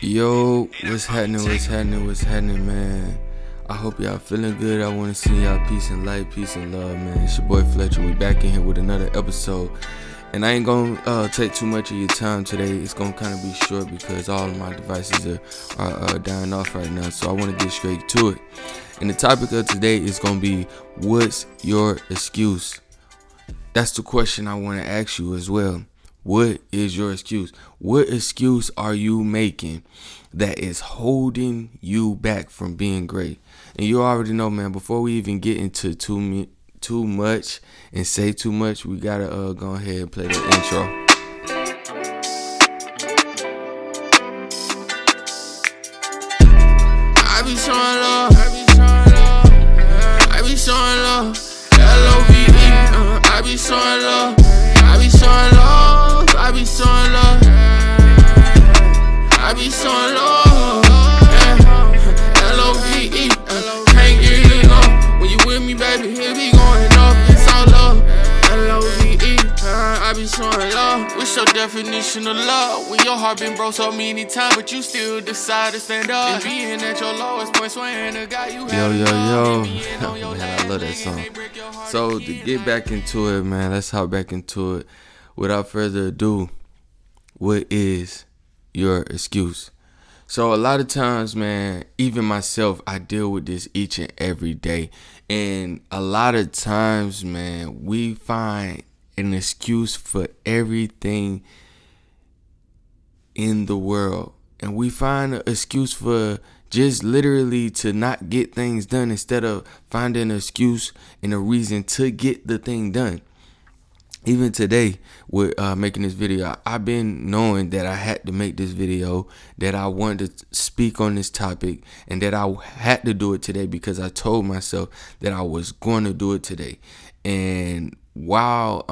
Yo, what's happening, man? I hope y'all feeling good. I want to see y'all peace and light, peace and love, man. It's your boy Fletcher. We back in here with another episode. And I ain't gonna take too much of your time today. It's gonna kind of be short because all of my devices are dying off right now. So I want to get straight to it. And the topic of today is gonna be, what's your excuse? That's the question I want to ask you as well. What is your excuse? What excuse are you making that is holding you back from being great? And you already know, man, before we even get into too much and say too much, we gotta go ahead and play the intro. I be showing love, I be showing love, L-O-V-E, I be showing love, I be showing love, I be showing love, I be showing love, L-O-V-E, can't get enough. When you with me, baby, it be going up, it's all love, L-O-V-E, I be showing love. What's your definition of love? When your heart been broke so many times, but you still decide to stand up. And being at your lowest point, swearing the guy you had. Yo. Man, I love that song. So to get back into it, man, let's hop back into it. Without further ado, what is your excuse? So a lot of times, man, even myself, I deal with this each and every day. And a lot of times, man, we find an excuse for everything in the world. And we find an excuse for just literally to not get things done instead of finding an excuse and a reason to get the thing done. Even today with making this video, I've been knowing that I had to make this video, that I wanted to speak on this topic, and that I had to do it today because I told myself that I was going to do it today. And while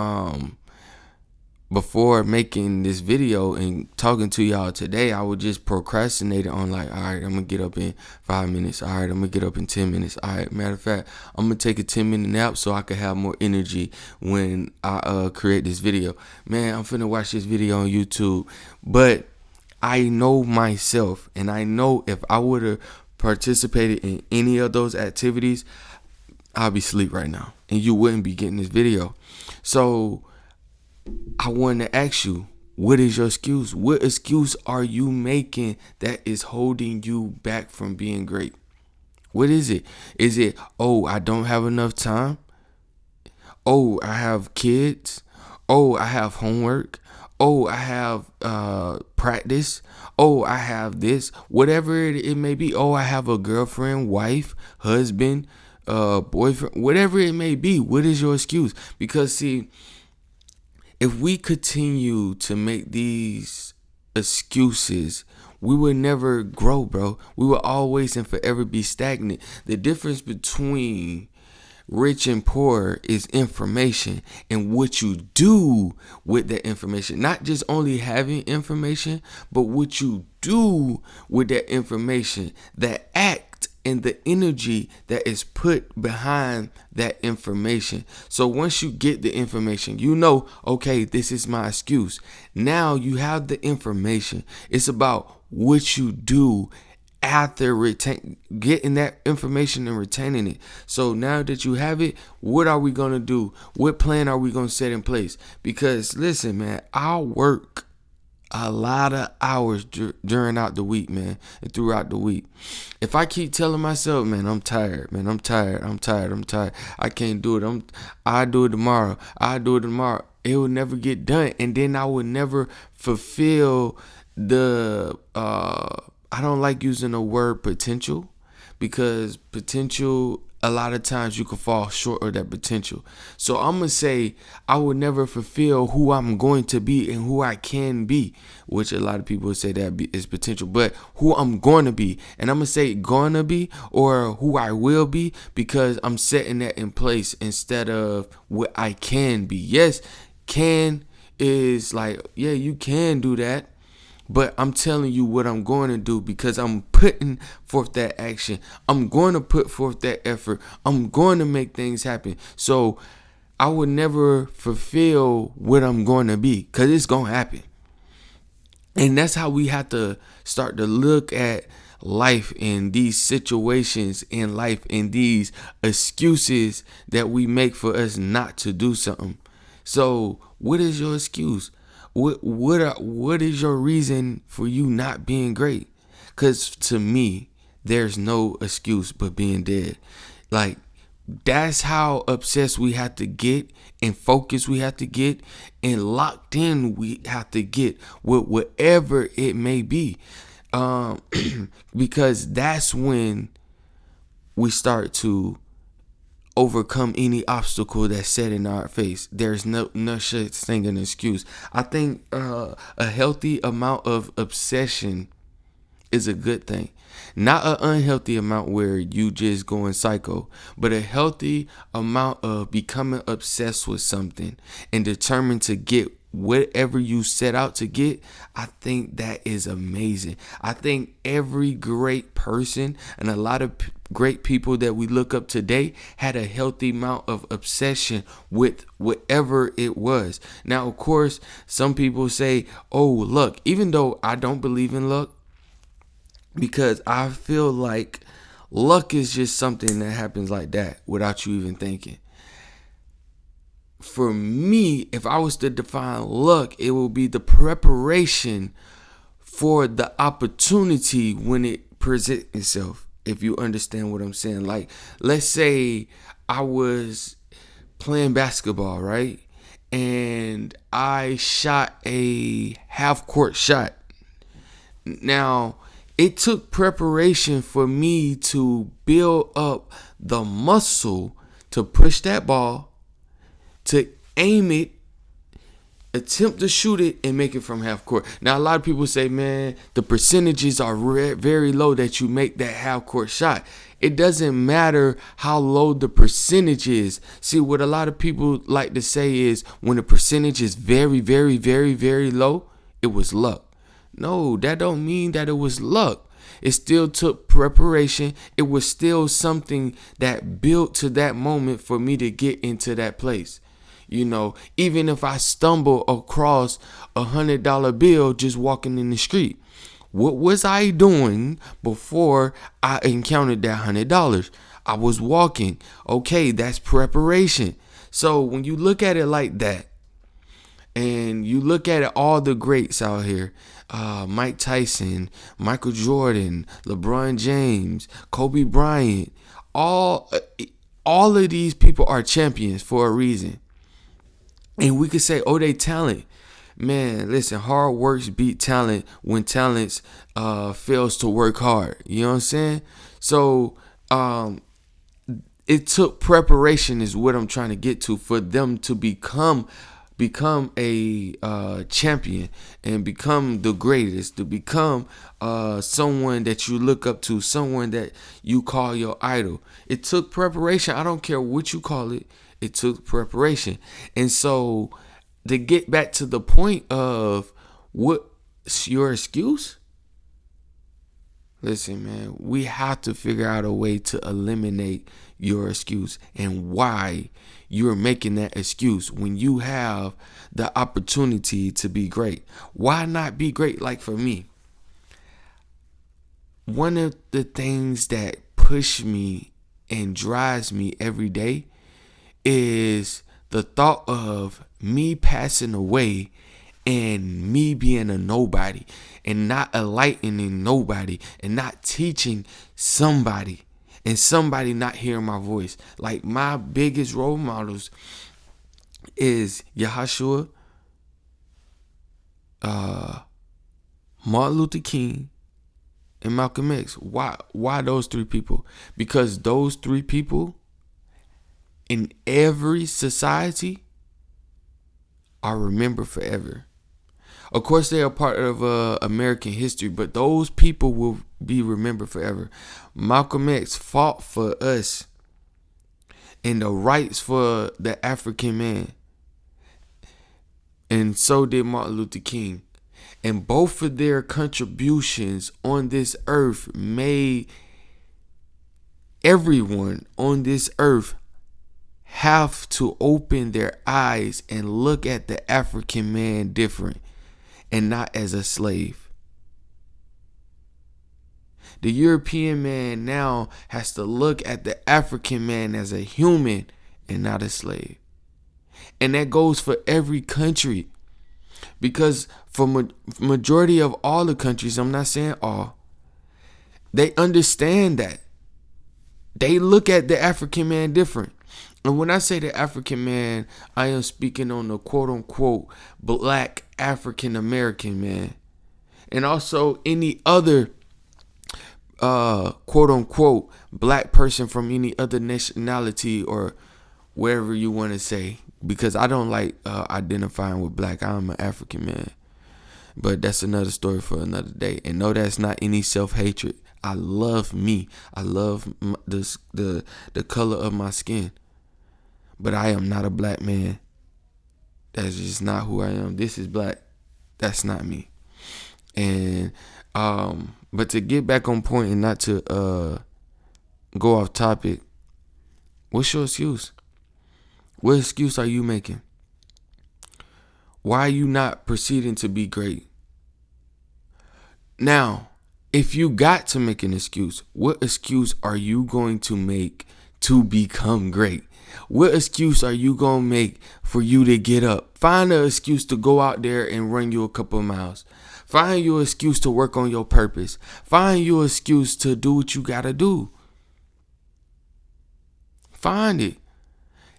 before making this video and talking to y'all today, I would just procrastinate on like, all right, I'm gonna get up in 5 minutes. All right, I'm gonna get up in 10 minutes. All right, matter of fact, I'm gonna take a 10-minute nap so I can have more energy when I create this video. Man, I'm finna watch this video on YouTube. But I know myself, and I know if I would have participated in any of those activities, I'll be asleep right now, and you wouldn't be getting this video. So I want to ask you, what is your excuse? What excuse are you making that is holding you back from being great? What is it? Is it, oh, I don't have enough time? Oh, I have kids? Oh, I have homework? Oh, I have practice? Oh, I have this? Whatever it may be. Oh, I have a girlfriend, wife, husband, boyfriend, whatever it may be. What is your excuse? Because see, if we continue to make these excuses, we will never grow, bro. We will always and forever be stagnant. The difference between rich and poor is information and what you do with that information. Not just only having information, but what you do with that information, that act and the energy that is put behind that information. So once you get the information, you know, okay, this is my excuse. Now you have the information. It's about what you do after getting that information and retaining it. So now that you have it, what are we going to do? What plan are we going to set in place? Because listen, man, I'll work a lot of hours during out the week, man, and throughout the week. If I keep telling myself, man, I'm tired, I can't do it, I'll do it tomorrow, it will never get done. And then I will never fulfill the I don't like using the word potential, because potential, a lot of times you can fall short of that potential. So I'm going to say I will never fulfill who I'm going to be and who I can be, which a lot of people say that is potential, but who I'm going to be. And I'm going to say going to be or who I will be, because I'm setting that in place instead of what I can be. Yes, can is like, yeah, you can do that. But I'm telling you what I'm going to do, because I'm putting forth that action. I'm going to put forth that effort. I'm going to make things happen. So I would never fulfill what I'm going to be, because it's going to happen. And that's how we have to start to look at life in these situations in life, in these excuses that we make for us not to do something. So what is your excuse? What is your reason for you not being great? Because to me, there's no excuse but being dead. Like, that's how obsessed we have to get, and focused we have to get, and locked in we have to get with whatever it may be. um because that's when we start to overcome any obstacle that's set in our face. There's no such thing an excuse. I think a healthy amount of obsession is a good thing. Not an unhealthy amount where you just going psycho, but a healthy amount of becoming obsessed with something and determined to get whatever you set out to get. I think that is amazing. I think every great person and a lot of great people that we look up today had a healthy amount of obsession with whatever it was. Now, of course, some people say, oh, luck. Even though I don't believe in luck, because I feel like luck is just something that happens like that without you even thinking. For me, if I was to define luck, it will be the preparation for the opportunity when it presents itself. If you understand what I'm saying. Like, let's say I was playing basketball, right? And I shot a half court shot. Now, it took preparation for me to build up the muscle to push that ball, to aim it, attempt to shoot it, and make it from half court. Now, a lot of people say, man, the percentages are very low that you make that half court shot. It doesn't matter how low the percentage is. See, what a lot of people like to say is when the percentage is very, very, very, very low, it was luck. No, that don't mean that it was luck. It still took preparation. It was still something that built to that moment for me to get into that place. You know, even if I stumble across $100 bill just walking in the street, what was I doing before I encountered that $100? I was walking. Okay, that's preparation. So when you look at it like that, and you look at it, all the greats out here, Mike Tyson, Michael Jordan, LeBron James, Kobe Bryant, all of these people are champions for a reason. And we could say, oh, they talent. Man, listen, hard works beat talent when talent fails to work hard. You know what I'm saying? So it took preparation is what I'm trying to get to for them to become a champion and become the greatest, to become someone that you look up to, someone that you call your idol. It took preparation. I don't care what you call it. It took preparation. And so to get back to the point of what's your excuse? Listen, man, we have to figure out a way to eliminate your excuse and why you're making that excuse when you have the opportunity to be great. Why not be great? Like for me, one of the things that push me and drives me every day is the thought of me passing away and me being a nobody and not enlightening nobody and not teaching somebody and somebody not hearing my voice. Like my biggest role models is Yahshua, Martin Luther King, and Malcolm X. Why those three people? Because those three people in every society are remembered forever. Of course, they are part of American history, but those people will be remembered forever. Malcolm X fought for us and the rights for the African man. And so did Martin Luther King. And both of their contributions on this earth made everyone on this earth have to open their eyes and look at the African man different. and not as a slave. The European man now has to look at the African man as a human and not a slave. And that goes for every country. Because for majority of all the countries, I'm not saying all, they understand that. They look at the African man different. And when I say the African man, I am speaking on the quote unquote black African American man. And also any other quote unquote black person from any other nationality or wherever you want to say. Because I don't like identifying with black. I'm an African man. But that's another story for another day. And no, that's not any self-hatred. I love me. I love the color of my skin. But I am not a black man. That's just not who I am. This is black. That's not me. And but to get back on point and not to go off topic, what's your excuse? What excuse are you making? Why are you not proceeding to be great? Now, if you got to make an excuse, what excuse are you going to make to become great? What excuse are you going to make for you to get up? Find an excuse to go out there and run you a couple of miles. Find you an excuse to work on your purpose. Find you an excuse to do what you got to do. Find it.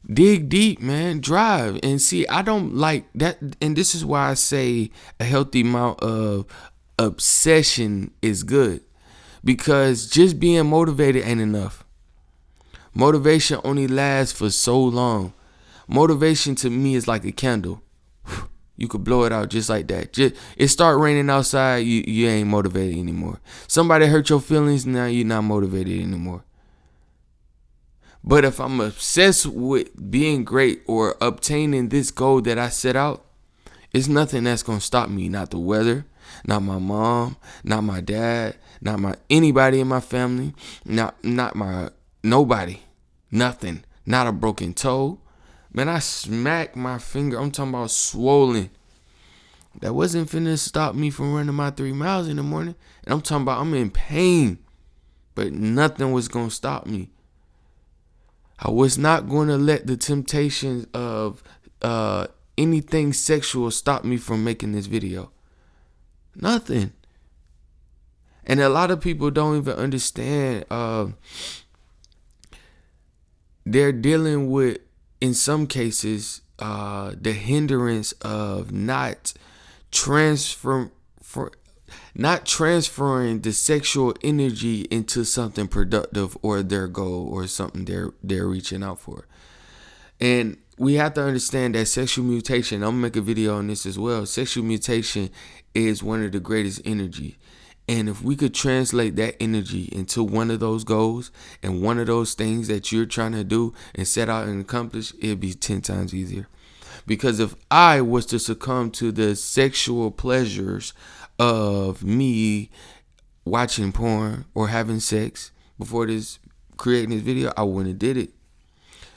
Dig deep, man. Drive. And see, I don't like that. And this is why I say a healthy amount of obsession is good. Because just being motivated ain't enough. Motivation only lasts for so long. Motivation to me is like a candle. You could blow it out just like that. It start raining outside, you ain't motivated anymore. Somebody hurt your feelings, now you're not motivated anymore. But if I'm obsessed with being great or obtaining this goal that I set out, it's nothing that's going to stop me. Not the weather, not my mom, not my dad, not anybody in my family, not my nobody, nothing, not a broken toe. Man, I smacked my finger. I'm talking about swollen. That wasn't finna stop me from running my 3 miles in the morning. And I'm talking about I'm in pain. But nothing was going to stop me. I was not going to let the temptations of anything sexual stop me from making this video. Nothing. And a lot of people don't even understand. They're dealing with, in some cases, the hindrance of not transferring the sexual energy into something productive or their goal or something they're reaching out for. And we have to understand that sexual mutation, I'm gonna make a video on this as well. Sexual mutation is one of the greatest energy. And if we could translate that energy into one of those goals and one of those things that you're trying to do and set out and accomplish, it'd be 10 times easier. Because if I was to succumb to the sexual pleasures of me watching porn or having sex before creating this video, I wouldn't have did it.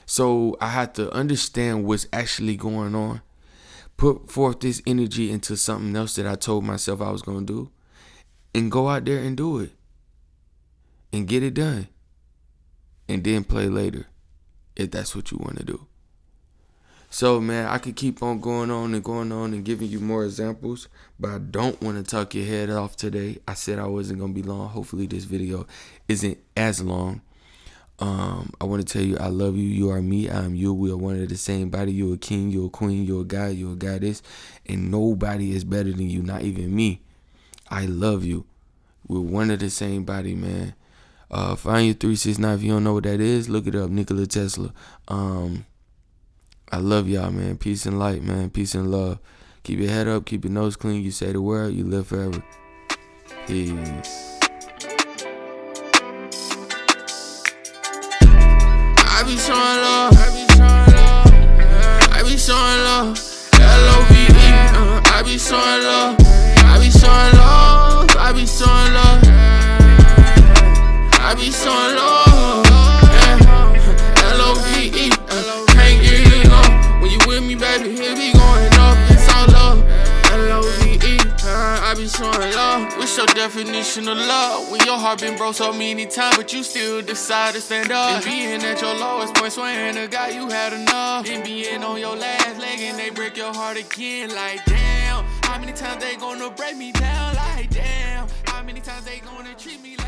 So I had to understand what's actually going on, put forth this energy into something else that I told myself I was going to do, and go out there and do it and get it done, and then play later if that's what you want to do. So, man, I could keep on going on and giving you more examples, but I don't want to talk your head off today. I said I wasn't going to be long. Hopefully this video isn't as long. I want to tell you I love you. You are me. I am you. We are one of the same body. You're a king. You're a queen. You're a guy. You're a goddess. And nobody is better than you, not even me. I love you. We're one of the same body, man. Find your 369. If you don't know what that is, look it up. Nikola Tesla. I love y'all, man. Peace and light, man. Peace and love. Keep your head up. Keep your nose clean. You say the word. You live forever. Peace. I be showing love. I be showing love. L-O-V-E. I be showing love. I be showing love. I be showing love. I be showing love. L-O-V-E. Can't get enough. When you with me, baby, here we going up. It's all love. L-O-V-E. unconditional love. When your heart been broke so many times, but you still decide to stand up. And being at your lowest point, swearing to God you had enough. And being on your last leg and they break your heart again. Like damn, how many times they gonna break me down? Like damn, how many times they gonna treat me like